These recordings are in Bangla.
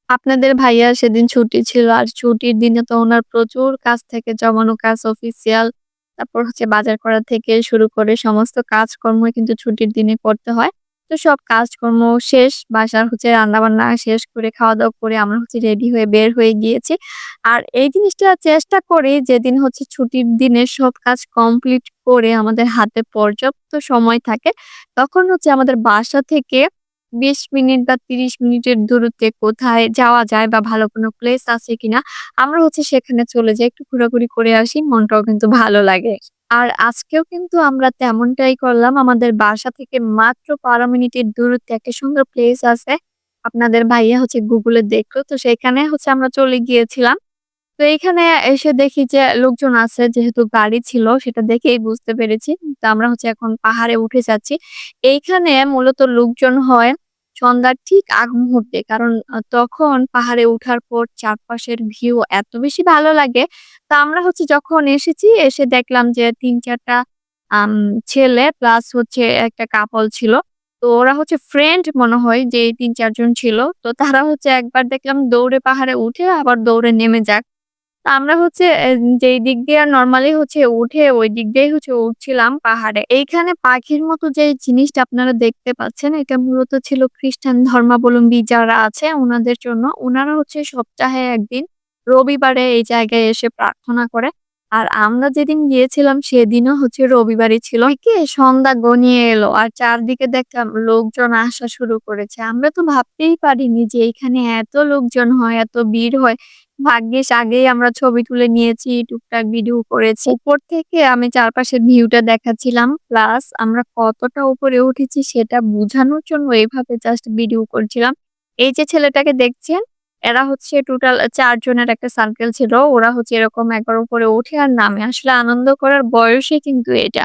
আপনাদের ভাইয়ার সেদিন ছুটি ছিল। আর ছুটির দিনে তো উনার প্রচুর কাজ থেকে জমানো কাজ অফিসিয়াল। তারপর হচ্ছে বাজার করা থেকে শুরু করে সমস্ত কাজকর্মই কিন্তু ছুটির দিনে করতে হয়। তো সব কাজকর্ম শেষ, বাসার হচ্ছে রান্নাবান্না শেষ করে খাওয়া-দাওয়া করে আমরা হচ্ছে রেডি হয়ে বের হয়ে গিয়েছি। আর এই জিনিসটা চেষ্টা করি যেদিন হচ্ছে ছুটির দিনে সব কাজ কমপ্লিট করে আমাদের হাতে পর্যাপ্ত সময় থাকে, তখন হচ্ছে আমাদের বাসা থেকে ২০ মিনিট বা ৩০ মিনিটের দূরত্বে কোথায় যাওয়া যায় বা ভালো কোনো প্লেস আছে কিনা, আমরা হচ্ছে সেখানে চলে যাই। একটু ঘোরাঘুরি করে আসি, মনটাও কিন্তু ভালো লাগে। আর আজকেও কিন্তু আমরা তেমনটাই করলাম। আমাদের বাসা থেকে মাত্র ১২ মিনিটের দূরত্বে একটা সুন্দর প্লেস আছে। আপনাদের ভাইয়া হচ্ছে গুগলে দেখলো। তো সেখানে হচ্ছে আমরা চলে গিয়েছিলাম। তো এইখানে এসে দেখি যে লোকজন আছে, যেহেতু গাড়ি ছিল সেটা দেখেই বুঝতে পেরেছি। তো আমরা হচ্ছে এখন পাহাড়ে উঠে যাচ্ছি। এইখানে মূলত লোকজন হয় সন্ধ্যার ঠিক আগ মুহূর্তে। কারণ তখন পাহাড়ে উঠার পর চারপাশের ভিউ এত বেশি ভালো লাগে। তো আমরা হচ্ছে যখন এসেছি, এসে দেখলাম যে ৩-৪ টা আম ছেলে প্লাস হচ্ছে একটা কাপল ছিল। তো ওরা হচ্ছে ফ্রেন্ড মনে হয়, যে ৩-৪ জন ছিল। তো তারা হচ্ছে একবার দেখলাম দৌড়ে পাহাড়ে উঠে আবার দৌড়ে নেমে যায়। তো আমরা হচ্ছে যেই দিক দিয়ে নরমালি হচ্ছে উঠে ওই দিক দিয়েই হচ্ছে উঠছিলাম পাহাড়ে। এইখানে পাখির মতো যে জিনিসটা আপনারা দেখতে পাচ্ছেন, এটা মূলত ছিল খ্রিস্টান ধর্মাবলম্বী যারা আছে উনাদের জন্য। উনারা হচ্ছে সপ্তাহে ১ দিন রবিবারে এই জায়গায় এসে প্রার্থনা করে। আর আমরা যেদিন গিয়েছিলাম সেদিনও হচ্ছে রবিবারই ছিল। কি সন্ধ্যা ঘনিয়ে এলো আর চারদিকে দেখলাম লোকজন আসা শুরু করেছে। আমরা তো ভাবতেই পারিনি যে এখানে এত লোকজন হয়, এত ভিড় হয়। ভাগ্যিস আগেই আমরা ছবি তুলে নিয়েছি, টুকটাক ভিডিও করেছি। উপর থেকে আমি চারপাশের ভিউটা দেখাচ্ছিলাম। প্লাস আমরা কতটা উপরে উঠেছি সেটা বুঝানোর জন্য এভাবে জাস্ট ভিডিও করছিলাম। এই যে ছেলেটাকে দেখছেন, এরা হচ্ছে টোটাল ৪ জনের একটা সার্কেল ছিল। ওরা হচ্ছে এরকম একবার উপরে উঠে আর নামে। আসলে আনন্দ করার বয়সই কিন্তু এটা।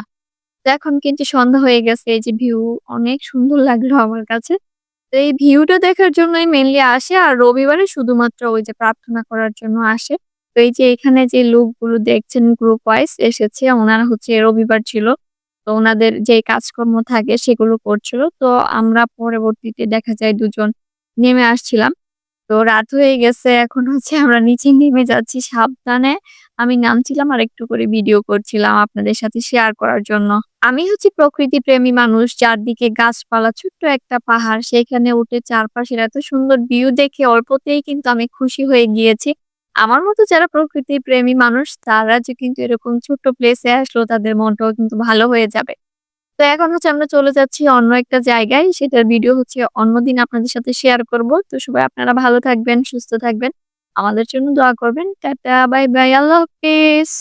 তো এখন কিন্তু সন্ধ্যা হয়ে গেছে। এই যে ভিউ অনেক সুন্দর লাগলো আমার কাছে। তো এই ভিউটা দেখার জন্যই মেইনলি আসে। আর রবিবারে শুধুমাত্র ওই যে প্রার্থনা করার জন্য আসে। তো এই যে এখানে যে লোকগুলো দেখছেন গ্রুপ ওয়াইজ এসেছে, উনারা হচ্ছে রবিবার ছিল। তো উনাদের যে কাজকর্ম থাকে সেগুলো করছিল। তো আমরা পরবর্তীতে দেখা যায় ২ জন নেমে আসছিলাম। তো রাত হয়ে গেছে। এখন হচ্ছে আমরা নিচে নেমে যাচ্ছি সাবধানে। আমি নামছিলাম আর একটু করে ভিডিও করছিলাম আপনাদের সাথে শেয়ার করার জন্য। আমি হচ্ছি প্রকৃতিপ্রেমী মানুষ। চারদিকে গাছপালা, ছোট্ট একটা পাহাড়। সেখানে উঠে চারপাশের এত সুন্দর ভিউ দেখে অল্পতেই কিন্তু আমি খুশি হয়ে গিয়েছি। আমার মতো যারা প্রকৃতিপ্রেমী মানুষ তারা যে কিন্তু এরকম ছোট্ট প্লেসে আসলো তাদের মনটাও কিন্তু ভালো হয়ে যাবে। তো এখন হচ্ছে আমরা চলে যাচ্ছি অন্য একটা জায়গায়। সেটার ভিডিও হচ্ছে অন্যদিন আপনাদের সাথে শেয়ার করব। তো সবাই আপনারা ভালো থাকবেন, সুস্থ থাকবেন। আমাদের জন্য দোয়া করবেন। Tata, by, by. আল্লাহ হাফেজ।